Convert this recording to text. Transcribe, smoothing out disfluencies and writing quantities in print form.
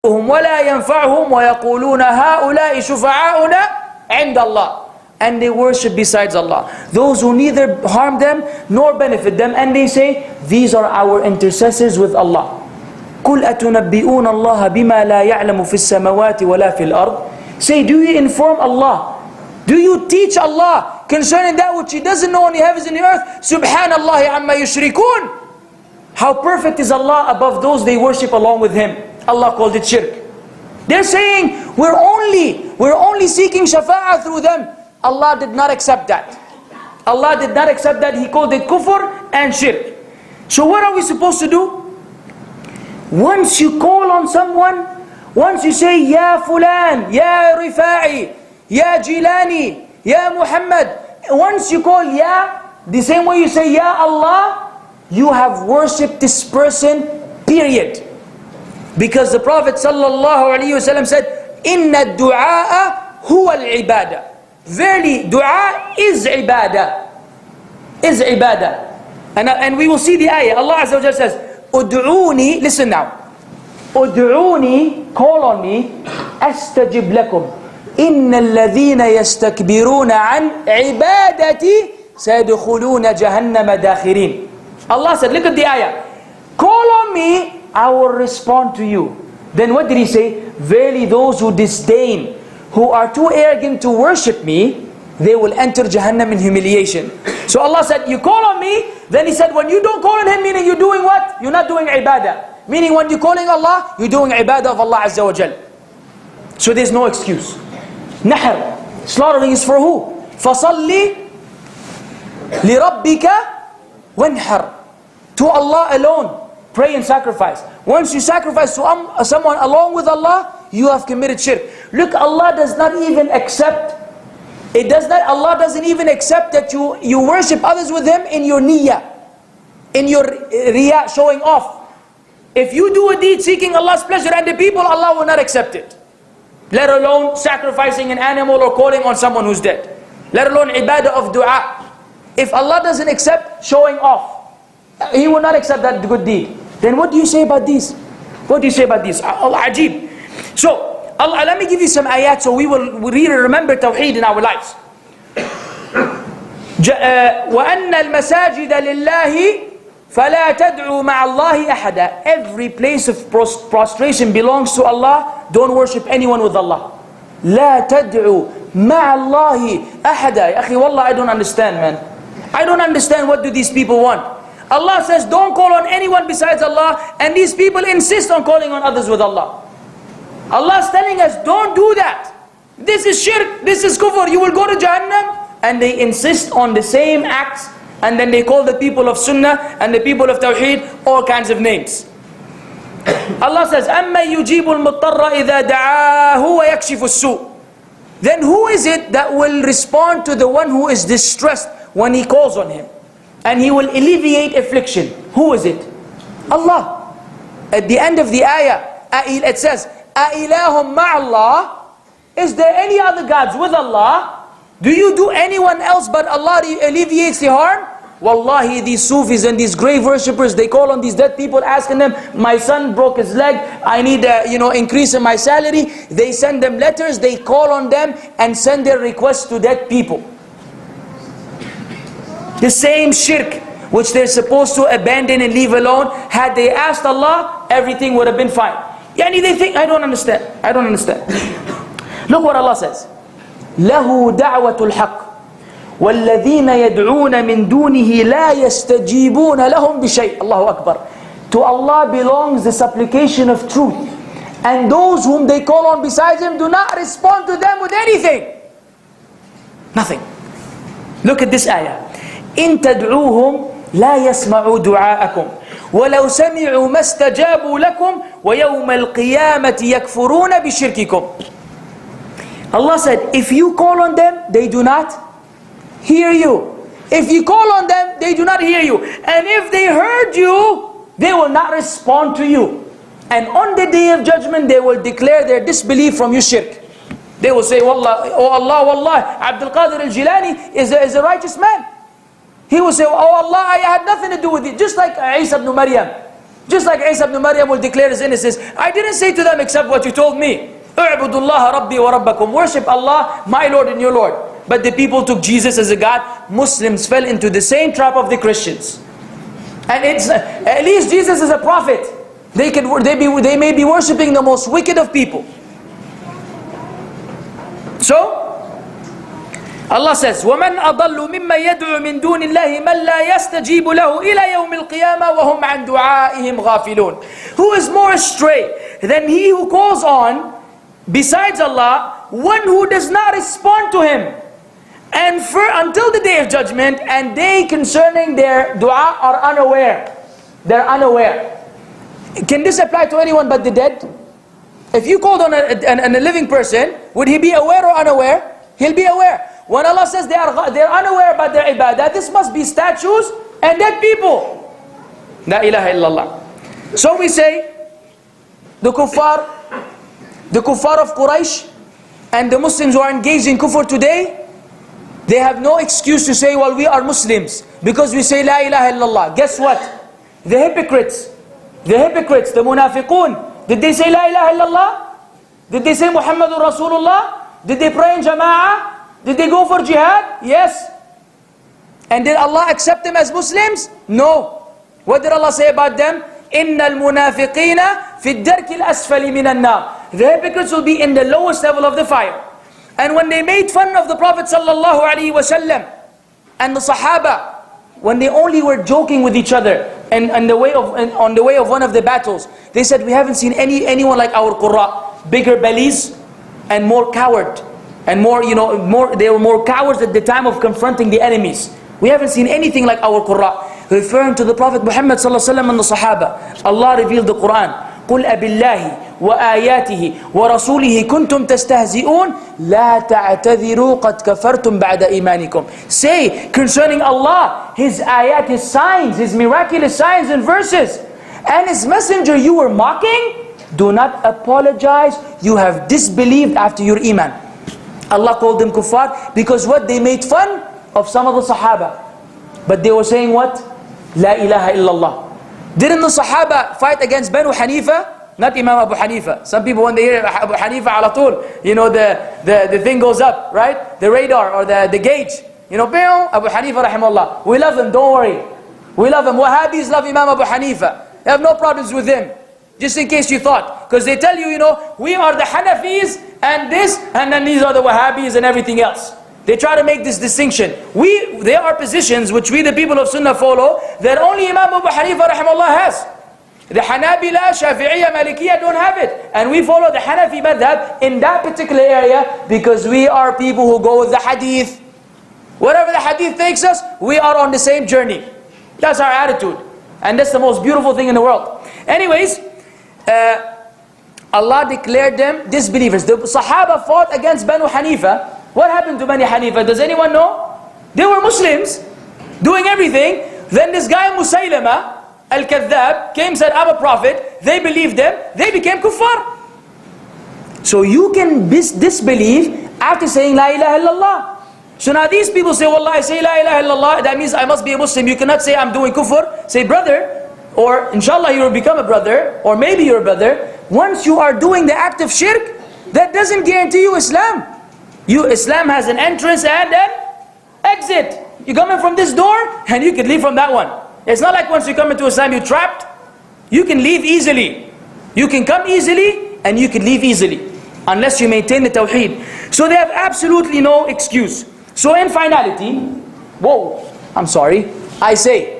ولا ينفعهم ويقولون هؤلاء شفعاؤنا عند الله. And they worship besides Allah. Those who neither harm them nor benefit them. And they say, these are our intercessors with Allah. قُلْ أَتُنَبِّئُونَ اللَّهَ بِمَا لَا يَعْلَمُ فِي السَّمَوَاتِ وَلَا فِي الْأَرْضِ. Say, do you inform Allah? Do you teach Allah concerning that which He doesn't know in the heavens and the earth? Subhanallah amma yushrikun. How perfect is Allah above those they worship along with Him. Allah called it shirk. They're saying, we're only seeking shafa'ah through them. Allah did not accept that. Allah did not accept that. He called it kufr and shirk. So what are we supposed to do? Once you call on someone, once you say, Ya Fulan, Ya Rifa'i, Ya Jilani, Ya Muhammad, once you call Ya, the same way you say Ya Allah, you have worshipped this person, period. Because the Prophet ﷺ said, Inna du'a huwa al-ibadah. Verily, dua is ibadah. Is ibadah. And we will see the ayah. Allah Azza wa Jalla says, Ud'uni, listen now. Ud'uni, call on me, astajib lakum. Inna alladhina yastakbiruna an ibadati sayadkhuluna jahannama dakhirin. Allah said, look at the ayah. Call on me, I will respond to you. Then what did He say? Verily those who disdain, who are too arrogant to worship me, they will enter Jahannam in humiliation. So Allah said, you call on me. Then He said, when you don't call on Him, meaning you're doing what? You're not doing ibadah. Meaning when you're calling Allah, you're doing ibadah of Allah Azza wa Jal. So there's no excuse. Nahr, slaughtering is for who? فَصَلِّ لِرَبِّكَ وَانْحَرْ. To Allah alone, pray and sacrifice. Once you sacrifice to someone along with Allah, you have committed shirk. Look, Allah does not even accept, Allah doesn't even accept that you worship others with Him in your niyyah, in your riyah, showing off. If you do a deed seeking Allah's pleasure and the people, Allah will not accept it. Let alone sacrificing an animal or calling on someone who's dead. Let alone ibadah of dua. If Allah doesn't accept showing off, He will not accept that good deed. Then what do you say about this? What do you say about this? Allah ajib. So, Allah, let me give you some ayat so we will really remember Tawheed in our lives. وَأَنَّ الْمَسَاجِدَ لِلَّهِ فَلَا تَدْعُوا مَعَ اللَّهِ أَحَدًا. Every place of prostration belongs to Allah. Don't worship anyone with Allah. لَا تَدْعُوا مَعَ اللَّهِ أَحَدًا. Ya akhi, wallah, I don't understand, man. I don't understand what do these people want. Allah says, don't call on anyone besides Allah, and these people insist on calling on others with Allah. Allah is telling us, don't do that. This is shirk, this is kufr, you will go to Jahannam. And they insist on the same acts, and then they call the people of Sunnah and the people of Tawheed all kinds of names. Allah says, أَمَّا يُجِيبُ الْمُضْطَرَّ إِذَا دَعَاهُ وَيَكْشِفُ السُّوءِ. Then who is it that will respond to the one who is distressed when he calls on Him? And He will alleviate affliction. Who is it? Allah. At the end of the ayah, it says, أَإِلَهُمْ مَعَ اللَّهِ. Is there any other gods with Allah? Do you do anyone else but Allah alleviates the harm? Wallahi, these Sufis and these grave worshippers, they call on these dead people asking them, my son broke his leg, I need a increase in my salary. They send them letters, they call on them and send their requests to dead people. The same shirk which they're supposed to abandon and leave alone, had they asked Allah, everything would have been fine. Yani they think, I don't understand. Look what Allah says. لَهُ دَعْوَةُ الْحَقِّ وَالَّذِينَ يَدْعُونَ مِن دُونِهِ لَا يَسْتَجِيبُونَ لَهُمْ بِشَيْءٍ. Allahu Akbar. To Allah belongs the supplication of truth. And those whom they call on besides Him do not respond to them with anything. Nothing. Look at this ayah. إِن تَدْعُوهُمْ لَا يَسْمَعُوا دُعَاءَكُمْ وَلَوْ سَمِعُوا مَا اسْتَجَابُوا لَكُمْ وَيَوْمَ الْقِيَامَةِ يَكْفُرُونَ بِشِرْكِكُمْ. Allah said, if you call on them, they do not hear you. If you call on them, they do not hear you. And if they heard you, they will not respond to you. And on the day of judgment, they will declare their disbelief from your shirk. They will say, Wallah, oh Allah, Wallah, Abdul Qadir al-Jilani is a righteous man. He will say, oh Allah, I had nothing to do with it. Just like Isa ibn Maryam. Just like Isa ibn Maryam will declare his innocence. I didn't say to them except what you told me. اعبدوا الله ربي وربكم. Worship Allah, my Lord and your Lord. But the people took Jesus as a God. Muslims fell into the same trap of the Christians. And it's at least Jesus is a prophet. They may be worshipping the most wicked of people. So Allah says, وَمَنْ أَضَلُّ مِمَّنْ يَدْعُ مِنْ دُونِ اللَّهِ مَنْ لَا يَسْتَجِيبُ لَهُ إِلَى يَوْمِ الْقِيَامَةِ وَهُمْ عَنْ دُعَائِهِمْ غَافِلُونَ. Who is more astray than he who calls on besides Allah, one who does not respond to him, and until the day of judgment, and they concerning their dua are unaware. They're unaware. Can this apply to anyone but the dead? If you called on a living person, would he be aware or unaware? He'll be aware. When Allah says they're unaware about their ibadah, this must be statues and dead people. La ilaha illallah. So we say, the kuffar of Quraysh and the Muslims who are engaged in kufr today, they have no excuse to say, well, we are Muslims because we say La ilaha illallah. Guess what? The hypocrites, the munafiqun, did they say La ilaha illallah? Did they say Muhammadur Rasulullah? Did they pray in jama'ah? Did they go for jihad? Yes. And did Allah accept them as Muslims? No. What did Allah say about them? إِنَّ الْمُنَافِقِينَ فِي الدَّرْكِ الْأَسْفَلِ مِنَ النَّارِ. The hypocrites will be in the lowest level of the fire. And when they made fun of the Prophet sallallahu alaihi wasallam and the Sahaba, when they only were joking with each other and on the way of one of the battles, they said, we haven't seen anyone like our Qurra, bigger bellies and more coward. And they were more cowards at the time of confronting the enemies. We haven't seen anything like our Qurra. Referring to the Prophet Muhammad sallallahu alaihi wasallam and the Sahaba. Allah revealed the Quran. قُلْ أَبِاللَّهِ وَآيَاتِهِ وَرَسُولِهِ كُنْتُمْ تَسْتَهْزِئُونَ لَا تَعْتَذِرُوا قَدْ كَفَرْتُمْ بَعْدَ إِيمَانِكُمْ. Say concerning Allah, His ayat, His signs, His miraculous signs and verses, and His messenger you were mocking, do not apologize, you have disbelieved after your iman. Allah called them kuffar because what? They made fun of some of the Sahaba. But they were saying what? La ilaha illallah. Didn't the Sahaba fight against Banu Hanifa? Not Imam Abu Hanifa. Some people when they hear Abu Hanifa ala tul, the thing goes up, right? The radar or the gauge. Abu Hanifa rahimahullah. We love him, don't worry. We love him. Wahhabis love Imam Abu Hanifa. They have no problems with him. Just in case you thought. Because they tell you, we are the Hanafis and this, and then these are the Wahhabis and everything else. They try to make this distinction. There are positions which we the people of Sunnah follow that only Imam Abu Hanifa rahimahullah has. The Hanabila, Shafi'iyya, Malikiyya don't have it. And we follow the Hanafi madhab in that particular area because we are people who go with the hadith. Wherever the hadith takes us, we are on the same journey. That's our attitude. And that's the most beautiful thing in the world. Anyways, Allah declared them disbelievers. The Sahaba fought against Banu Hanifa. What happened to Banu Hanifa? Does anyone know? They were Muslims, doing everything. Then this guy Musaylama al-Kadhdhab came and said, I'm a prophet. They believed them. They became kuffar. So you can disbelieve after saying La ilaha illallah. So now these people say, Wallah, I say La ilaha illallah. That means I must be a Muslim. You cannot say I'm doing kufr. Say brother. Or inshallah you will become a brother. Or maybe you're a brother. Once you are doing the act of shirk, that doesn't guarantee you Islam. Islam has an entrance and an exit. You come in from this door and you can leave from that one. It's not like once you come into Islam you're trapped. You can leave easily. You can come easily and you can leave easily. Unless you maintain the tawheed. So they have absolutely no excuse. So in finality, I say,